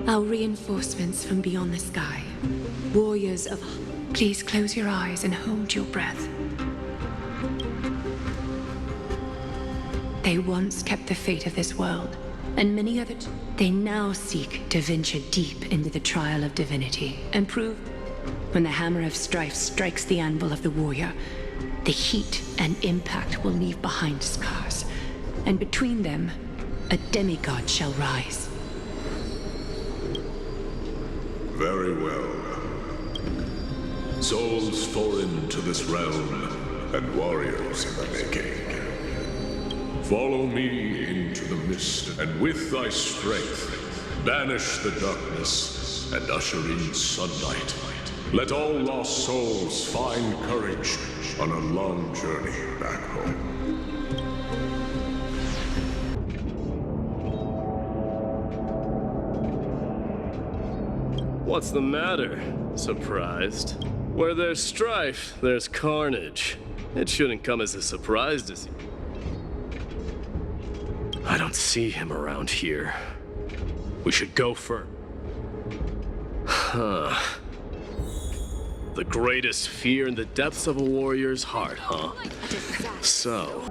Our reinforcements from beyond the sky. Warriors of... Please close your eyes and hold your breath. They once kept the fate of this world, and many other... They now seek to venture deep into the trial of divinity and prove... When the hammer of strife strikes the anvil of the warrior, the heat and impact will leave behind scars, and between them, a demigod shall rise. Very well. Souls foreign to this realm, and warriors in the making. Follow me into the mist, and with thy strength, banish the darkness, and usher in sunlight. Let all lost souls find courage on a long journey back home. What's the matter? Surprised? Where there's strife, there's carnage. It shouldn't come as a surprise to see. I don't see him around here. We should go first. Huh. The greatest fear in the depths of a warrior's heart, huh? So...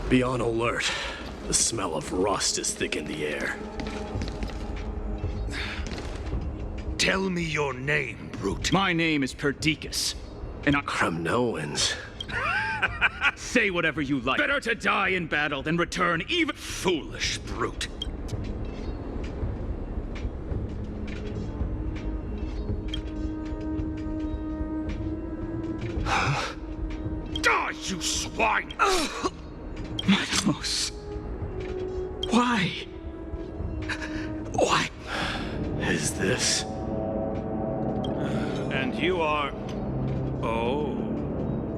be on alert. The smell of rust is thick in the air. Tell me your name, brute. My name is Perdiccas, and Kremnoans. Say whatever you like. Better to die in battle than return even... Foolish brute. Die, you swine! Mydei. Why? Why? Is this? And you are... Oh.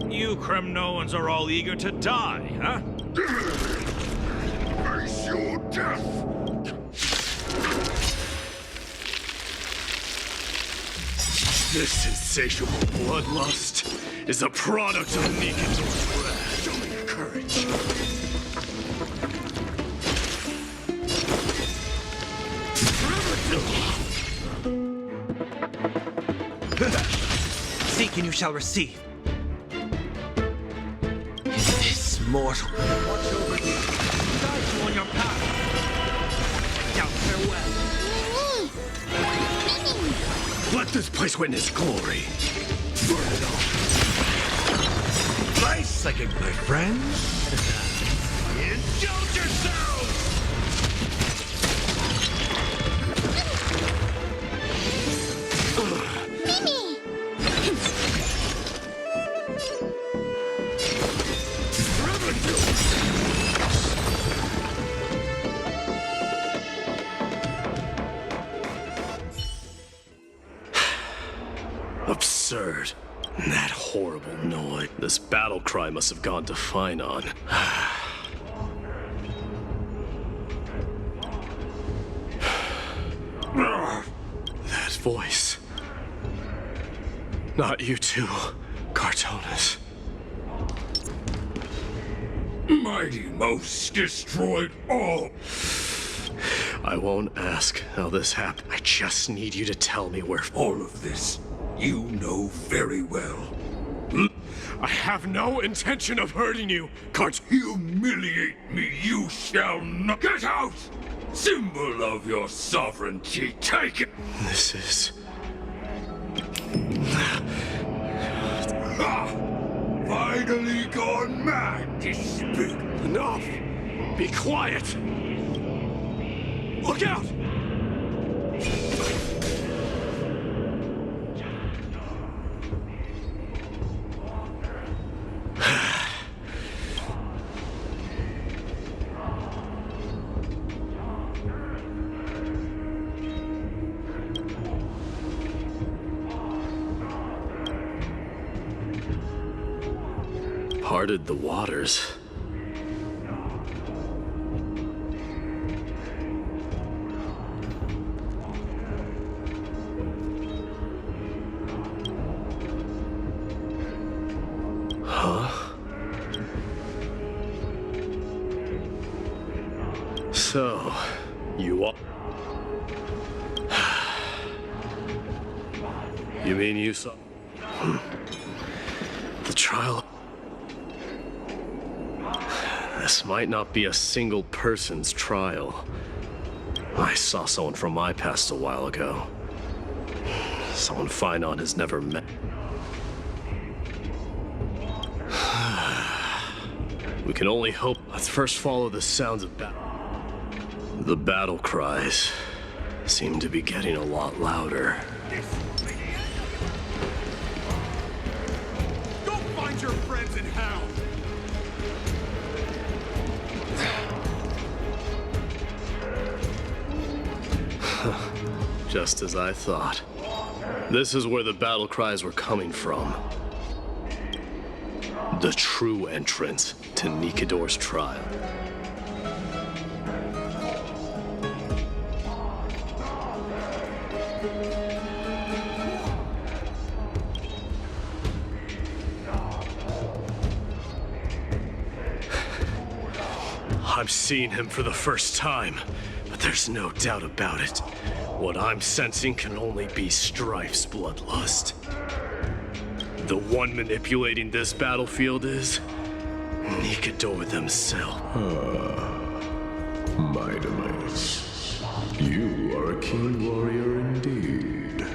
You Kremnoans are all eager to die, huh? Face your death! This insatiable bloodlust is a product of Nikondor's wrath. Show me your courage. Seek and you shall receive. This mortal. Watch over you. Guide you on your path. Now farewell. Let this place witness glory. Burn it all. Nice second, my friend. Indulge yourselves! Absurd. That horrible noise. This battle cry must have gone to Finon. That voice. Not you too, Cartonis. Mighty Most destroyed all. I won't ask how this happened. I just need you to tell me where... All of this, you know very well. I have no intention of hurting you, Humiliate me, you shall not. Get out! Symbol of your sovereignty, take it! This is... Finally gone mad, this big... Enough! Be quiet! Look out! Parted the waters. Huh? So, You are... You mean you saw... The trial... This might not be a single person's trial. I saw someone from my past a while ago. Someone Finon has never met. We can only hope. Let's first follow the sounds of battle. The battle cries seem to be getting a lot louder. Go find your friends in hell! Just as I thought. This is where the battle cries were coming from. The true entrance to Nikador's trial. I'm seeing him for the first time, but there's no doubt about it. What I'm sensing can only be Strife's bloodlust. The one manipulating this battlefield is Nikador themselves. Mydei, you are a keen warrior indeed.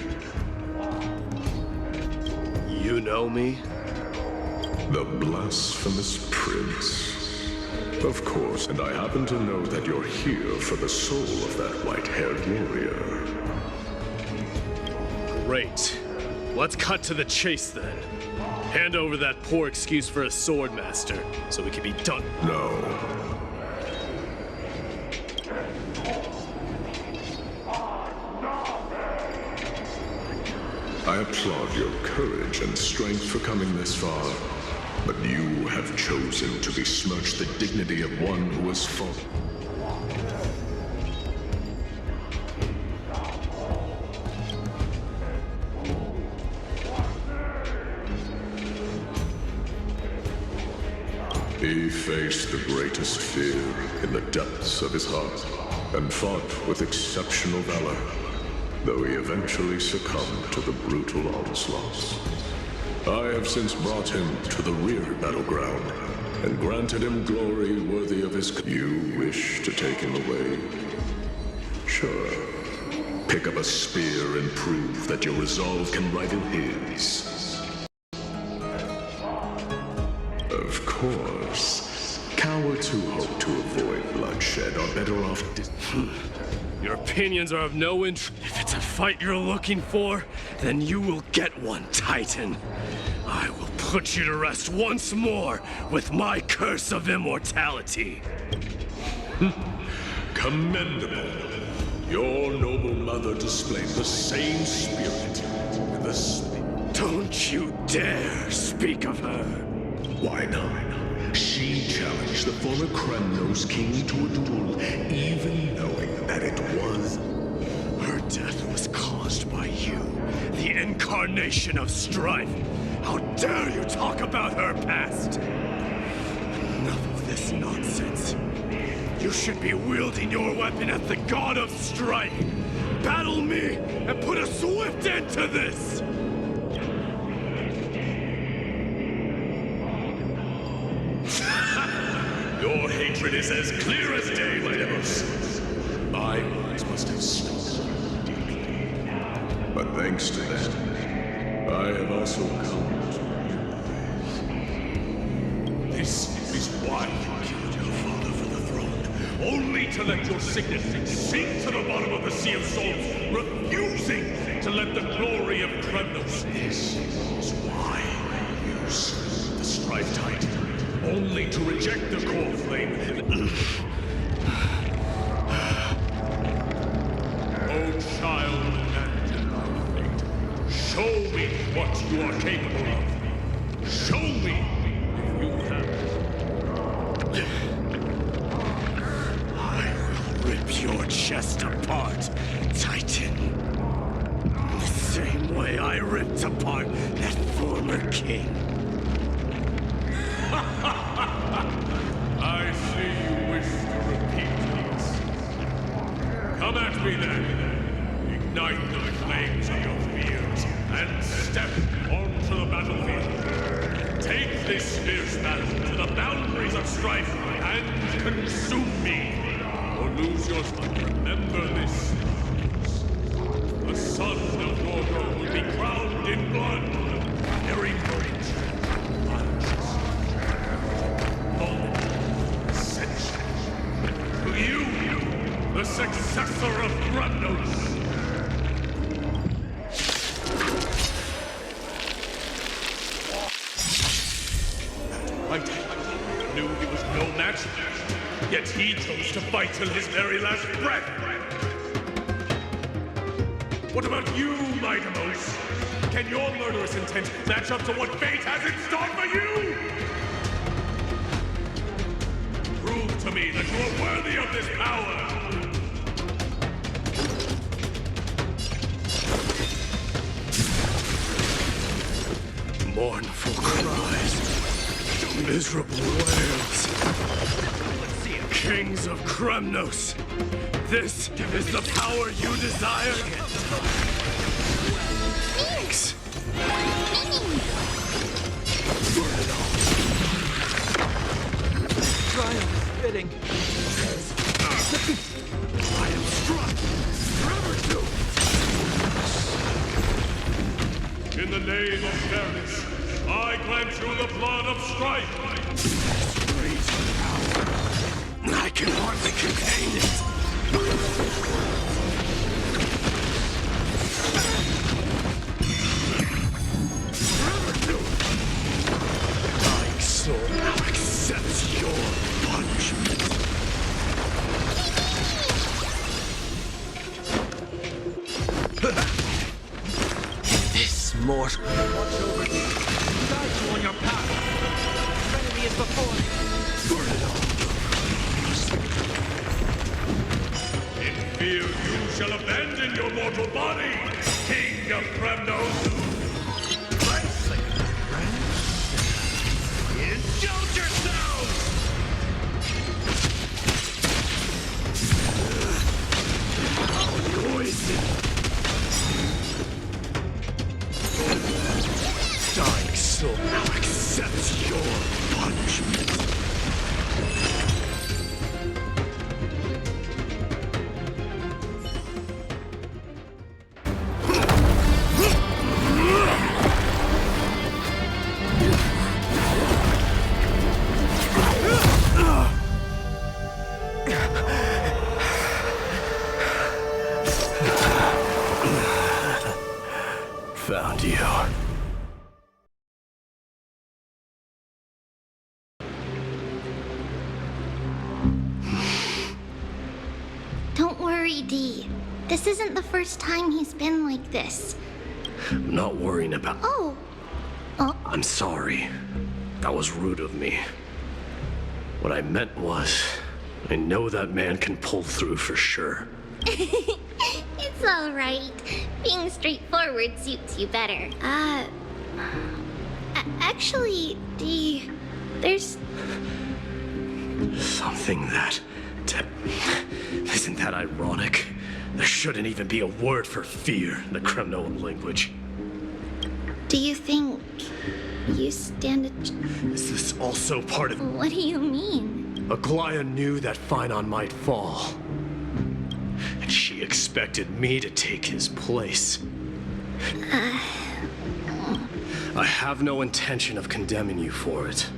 You know me? The blasphemous prince. Of course, and I happen to know that you're here for the soul of that white-haired warrior. Great. Let's cut to the chase then. Hand over that poor excuse for a sword master, so we can be done. No. I applaud your courage and strength for coming this far. But you have chosen to besmirch the dignity of one who has fallen. He faced the greatest fear in the depths of his heart, and fought with exceptional valor, though he eventually succumbed to the brutal onslaughts. I have since brought him to the rear battleground, and granted him glory worthy of his... You wish to take him away? Sure. Pick up a spear and prove that your resolve can rival his. Of course. Cowards who hope to avoid bloodshed are better off... Your opinions are of no interest. If it's a fight you're looking for, then you will get one, Titan. I will put you to rest once more with my curse of immortality. Commendable. Your noble mother displayed the same spirit. Don't you dare speak of her. Why not? She challenged the former Kremnos king to a duel, even knowing that it was... Her death was caused by you, the incarnation of strife. How dare you talk about her past? Enough of this nonsense. You should be wielding your weapon at the god of strife. Battle me and put a swift end to this! Your hatred is as clear as day, Mydei. My words must have stung deeply. But thanks to them, I have also come to realize. This is why you killed your father for the throne, only to let your signet sink to the bottom of the Sea of Souls, refusing to let the glory of Kremnos. This is why you slew the Strife Titan. Only to reject the core flame within. Oh, child and my fate, show me what you are capable of. Show me if you have. I will rip your chest apart, Titan. The same way I ripped apart that former king. I see you wish to repeat this. Come at me then. Ignite the flames of your fears and step onto the battlefield. Take this fierce battle to the boundaries of strife and consume me, or lose your son. Remember this. The son of Mordo will be crowned in blood. Very great. Ascension. To you, the successor of Gramnos. Mydei knew he was no match, yet he chose to fight till his very last breath. What about you, Mydei? Can your murderous intent match up to what fate has in store for you? Prove to me that you are worthy of this power. Mournful cries. Miserable wails. Kings of Gramnos, this is the power you desire? Thanks. Burn it all. Triumph fitting. I am struck. Forever doomed. In the name of fairness, I grant you the blood of strife. Great power. I can hardly contain it. Forever doomed. Dying soul now accepts your punishment. This mortal. Watch over you. Guide you on your path. Our enemy is before you. Burn it all. In fear you shall abandon your mortal body, King of Gramnos. Indulge yourselves! Poison. Dying soul now accepts your punishment. Found you. Don't worry, Dee. This isn't the first time he's been like this. I'm not worrying about... Oh. I'm sorry. That was rude of me. What I meant was, I know that man can pull through for sure. It's all right. Being straightforward suits you better. Actually, Dee, there's... Something that... Isn't that ironic? There shouldn't even be a word for fear in the Kremnoan language. Do you think you stand a... Is this also part of... What do you mean? Aglaya knew that Phynon might fall. And she expected me to take his place. I have no intention of condemning you for it.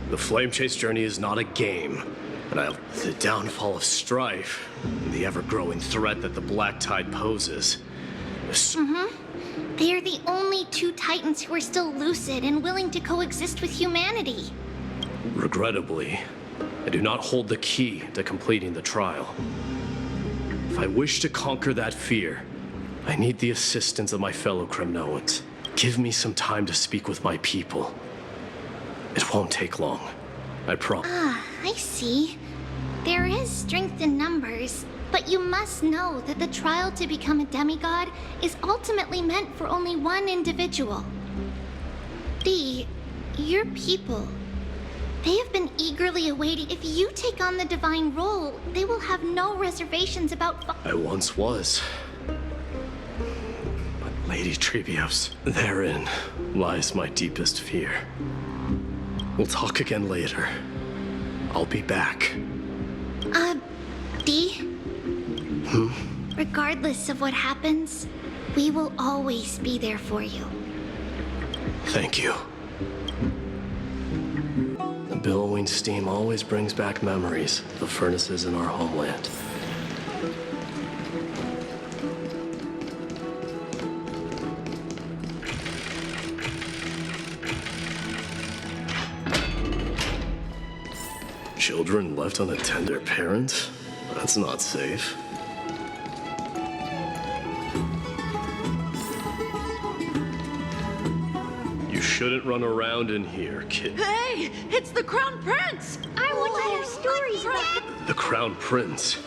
The Flame Chase journey is not a game. And the downfall of strife, and the ever-growing threat that the Black Tide poses. They are the only two Titans who are still lucid and willing to coexist with humanity. Regrettably, I do not hold the key to completing the trial. If I wish to conquer that fear, I need the assistance of my fellow Kremnoans. Give me some time to speak with my people. It won't take long, I promise. I see. There is strength in numbers, but you must know that the trial to become a demigod is ultimately meant for only one individual. Dee, your people, They have been eagerly awaiting. If you take on the divine role, they will have no reservations about. I once was. But Lady Trebios, therein lies my deepest fear. We'll talk again later. I'll be back. Dee? Regardless of what happens, we will always be there for you. Thank you. The billowing steam always brings back memories of the furnaces in our homeland. Children left unattended, parents? That's not safe. You shouldn't run around in here, kid. Hey, it's the Crown Prince! I want to hear stories about The Crown Prince.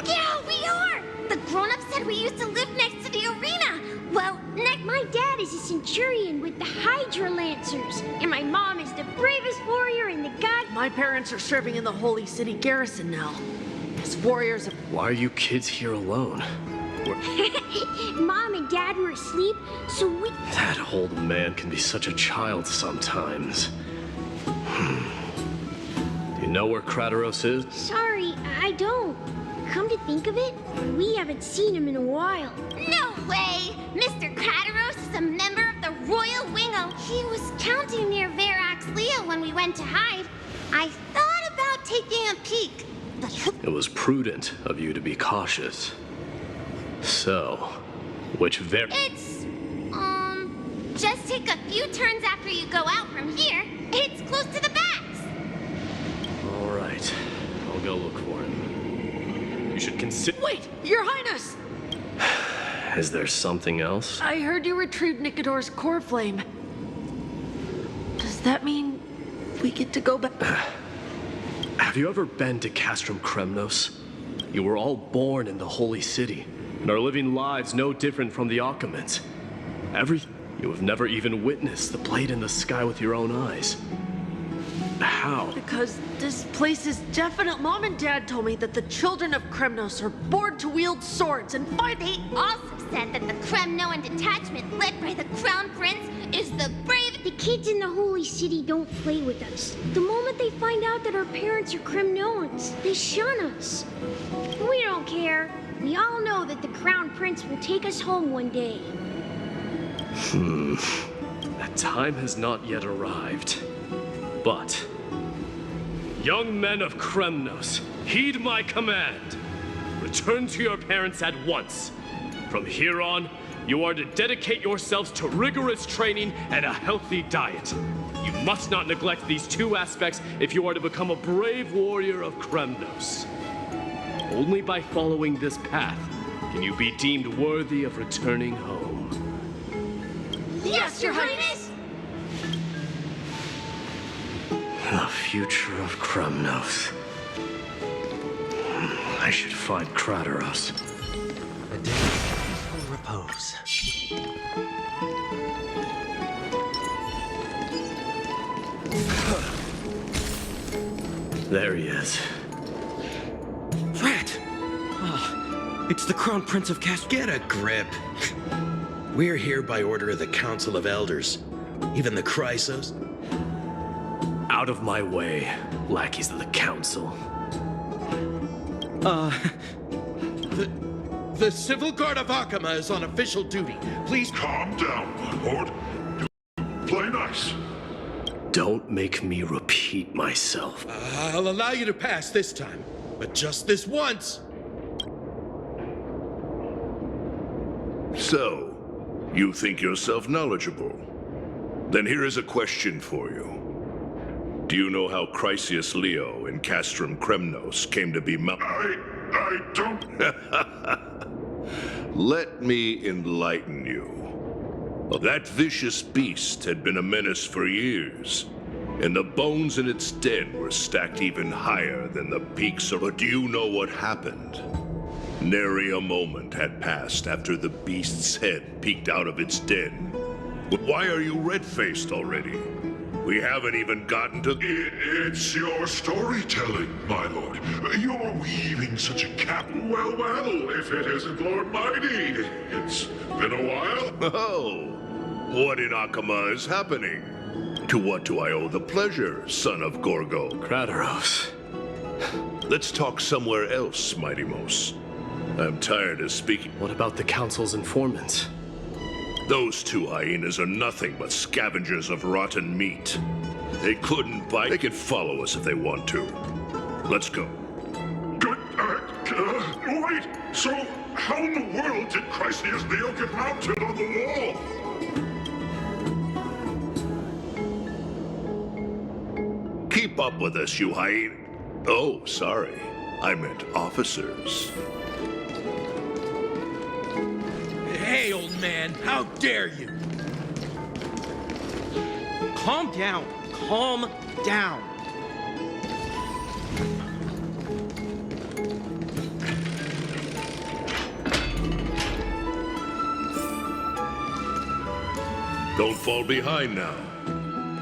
Yeah, we are! The grown-ups said we used to live next to the arena. Well, my dad is a centurion with the Hydra Lancers, and my mom is the bravest warrior in the god. My parents are serving in the Holy City garrison now. As warriors of... Why are you kids here alone? Mom and Dad were asleep, so we... That old man can be such a child sometimes. Do you know where Krateros is? Sorry, I don't. Come to think of it, we haven't seen him in a while. No way! Mr. Krateros is a member of the Royal Wingo. He was counting near Verax Leo when we went to hide. I thought about taking a peek, but... It was prudent of you to be cautious. So, which It's, just take a few turns after you go out from here. It's close to the bats. All right, I'll go look for him. You should consider... Wait, Your Highness! Is there something else? I heard you retrieved Nicodor's core flame. Does that mean we get to go back? Have you ever been to Castrum Kremnos? You were all born in the Holy City, and are living lives no different from the Occamants. You have never even witnessed the blade in the sky with your own eyes. How? Because this place is definite. Mom and Dad told me that the children of Kremnos are born to wield swords and fight. They also said that the Kremnoan detachment led by the Crown Prince is the brave... The kids in the Holy City don't play with us. The moment they find out that our parents are Kremnoans, they shun us. We don't care. We all know that the Crown Prince will take us home one day. That time has not yet arrived. But, young men of Kremnos, heed my command. Return to your parents at once. From here on, you are to dedicate yourselves to rigorous training and a healthy diet. You must not neglect these two aspects if you are to become a brave warrior of Kremnos. Only by following this path can you be deemed worthy of returning home. Yes, Your Highness! The future of Kremnos. I should find Krateros. A day of peaceful repose. There he is. Rat! It's the Crown Prince of Cast. Get a grip. We're here by order of the Council of Elders. Even the Chrysos. Out of my way, lackeys of the Council. The Civil Guard of Akama is on official duty. Please Calm down, my lord. Play nice. Don't make me repeat myself. I'll allow you to pass this time, but just this once. So, you think yourself knowledgeable? Then here is a question for you. Do you know how Chrysius Leo in Castrum Kremnos came to be I don't... Let me enlighten you. That vicious beast had been a menace for years, and the bones in its den were stacked even higher than the peaks of... But do you know what happened? Nary a moment had passed after the beast's head peeked out of its den. But why are you red-faced already? We haven't even gotten to... It's your storytelling, my lord. You're weaving such a cap. Well, if it isn't Lord Mydei. It's been a while. Oh, what in Akama is happening? To what do I owe the pleasure, son of Gorgo? Kratos. Let's talk somewhere else, Mydei. I'm tired of speaking. What about the Council's informants? Those two hyenas are nothing but scavengers of rotten meat. They couldn't bite. They can follow us if they want to. Let's go. Good, wait. So, how in the world did Chrysia's nail get mounted on the wall? Keep up with us, you hyena. Oh, sorry. I meant officers. Hey, old man, how dare you? Calm down. Calm down. Don't fall behind now.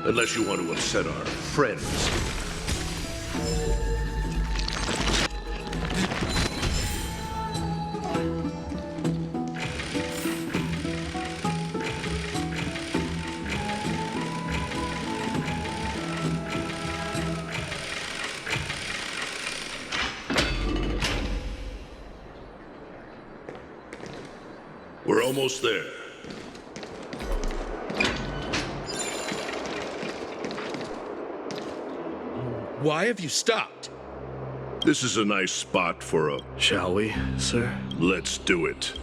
Unless you want to upset our friends. We're almost there. Why have you stopped? This is a nice spot for a... Shall we, sir? Let's do it.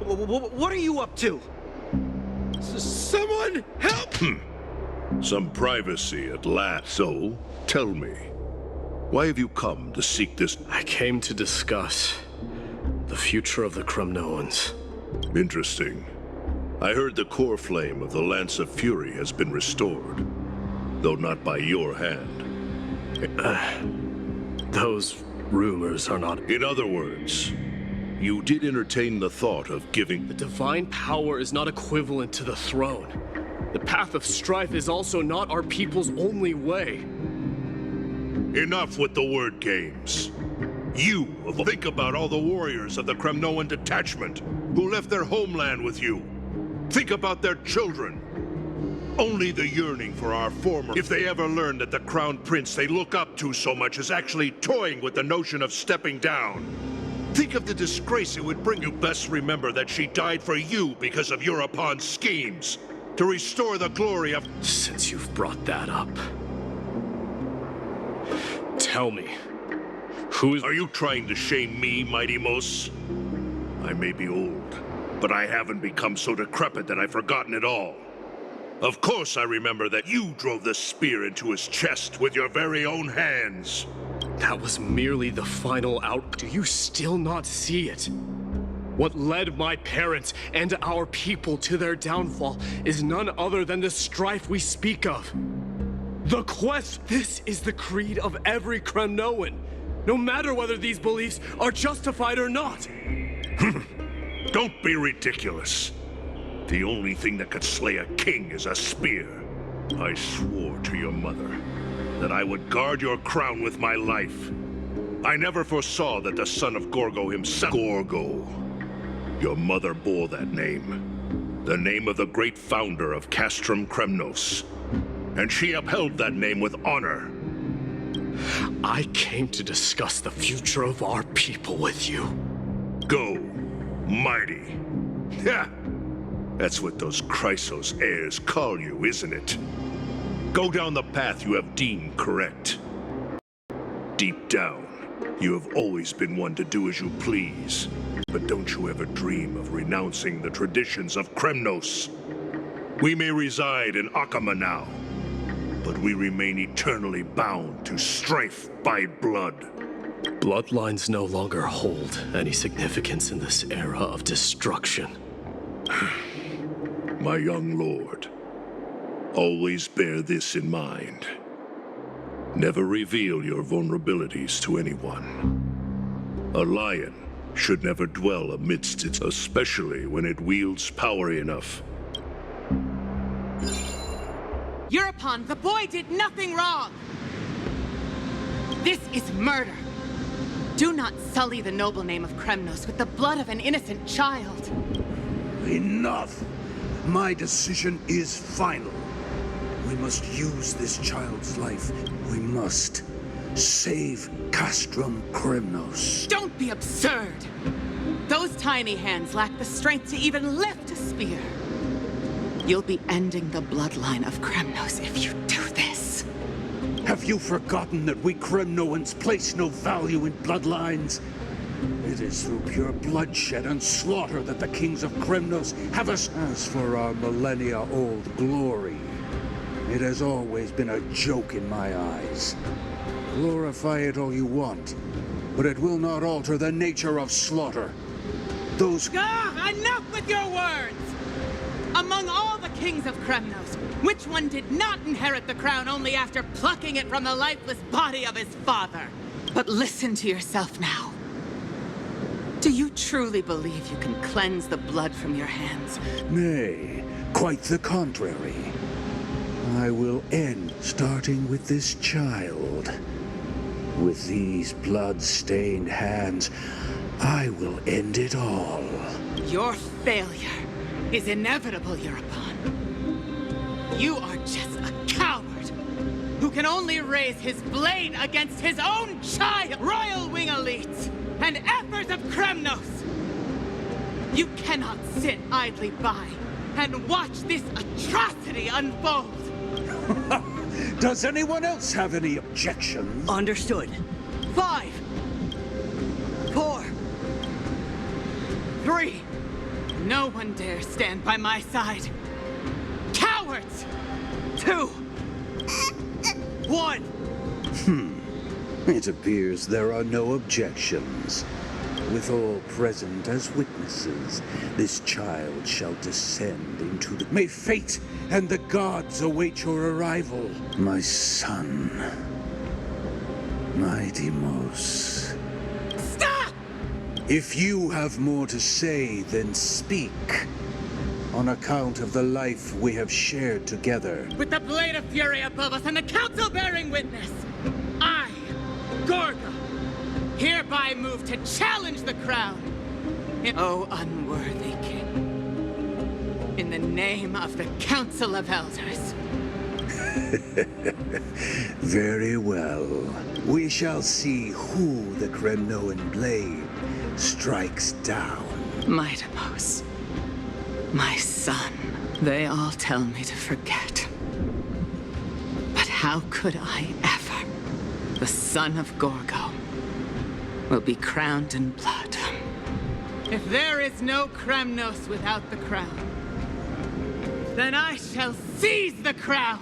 What are you up to? Someone help! Some privacy at last. So, tell me, why have you come to seek this? I came to discuss the future of the Kremnoans. Interesting. I heard the core flame of the Lance of Fury has been restored, though not by your hand. Those rumors are not... In other words, you did entertain the thought of giving... The divine power is not equivalent to the throne. The path of strife is also not our people's only way. Enough with the word games. You think about all the warriors of the Kremnoan detachment who left their homeland with you. Think about their children. Only the yearning for our former... If they ever learn that the crown prince they look up to so much is actually toying with the notion of stepping down. Think of the disgrace it would bring. You best remember that she died for you because of Europon's schemes. To restore the glory of... Since you've brought that up, tell me, who is... Are you trying to shame me, Mydei? I may be old, but I haven't become so decrepit that I've forgotten it all. Of course I remember that you drove the spear into his chest with your very own hands. That was merely the final out. Do you still not see it? What led my parents and our people to their downfall is none other than the strife we speak of. The quest. This is the creed of every Kremnoan, no matter whether these beliefs are justified or not. Don't be ridiculous. The only thing that could slay a king is a spear. I swore to your mother that I would guard your crown with my life. I never foresaw that the son of Gorgo himself... Gorgo. Your mother bore that name. The name of the great founder of Castrum Kremnos. And she upheld that name with honor. I came to discuss the future of our people with you. Go, Mydei. Yeah, that's what those Chrysos heirs call you, isn't it? Go down the path you have deemed correct. Deep down, you have always been one to do as you please. But don't you ever dream of renouncing the traditions of Kremnos. We may reside in Akama now, but we remain eternally bound to strife by blood. Bloodlines no longer hold any significance in this era of destruction. My young lord, always bear this in mind. Never reveal your vulnerabilities to anyone. A lion should never dwell amidst its, especially when it wields power enough Eurupon, the boy did nothing wrong! This is murder. Do not sully the noble name of Kremnos with the blood of an innocent child. Enough! My decision is final. We must use this child's life. We must save Castrum Kremnos. Don't be absurd! Those tiny hands lack the strength to even lift a spear. You'll be ending the bloodline of Kremnos if you do this. Have you forgotten that we Kremnoans place no value in bloodlines? It is through pure bloodshed and slaughter that the kings of Kremnos have us. As for our millennia-old glory, it has always been a joke in my eyes. Glorify it all you want, but it will not alter the nature of slaughter. Those... Enough with your words! Among all the kings of Kremnos, which one did not inherit the crown only after plucking it from the lifeless body of his father? But listen to yourself now. Do you truly believe you can cleanse the blood from your hands? Nay, quite the contrary. I will end, starting with this child. With these blood-stained hands, I will end it all. Your failure is inevitable, Eurupon. You are just a coward who can only raise his blade against his own child! Royal Wing elites and Effers of Kremnos! You cannot sit idly by and watch this atrocity unfold! Does anyone else have any objections? Understood. 5, 4, 3. No one dares stand by my side. Cowards! 2, 1. It appears there are no objections. With all present as witnesses, this child shall descend into the... May fate and the gods await your arrival, my son. Mydei. Stop! If you have more to say, then speak. On account of the life we have shared together. With the blade of fury above us and the council bearing witness, I, Gorgo, hereby move to challenge the crown. O unworthy king. In the name of the Council of Elders. Very well. We shall see who the Kremnoan blade strikes down. Mydei, my son. They all tell me to forget. But how could I ever? The son of Gorgo will be crowned in blood. If there is no Kremnos without the crown, then I shall seize the crown!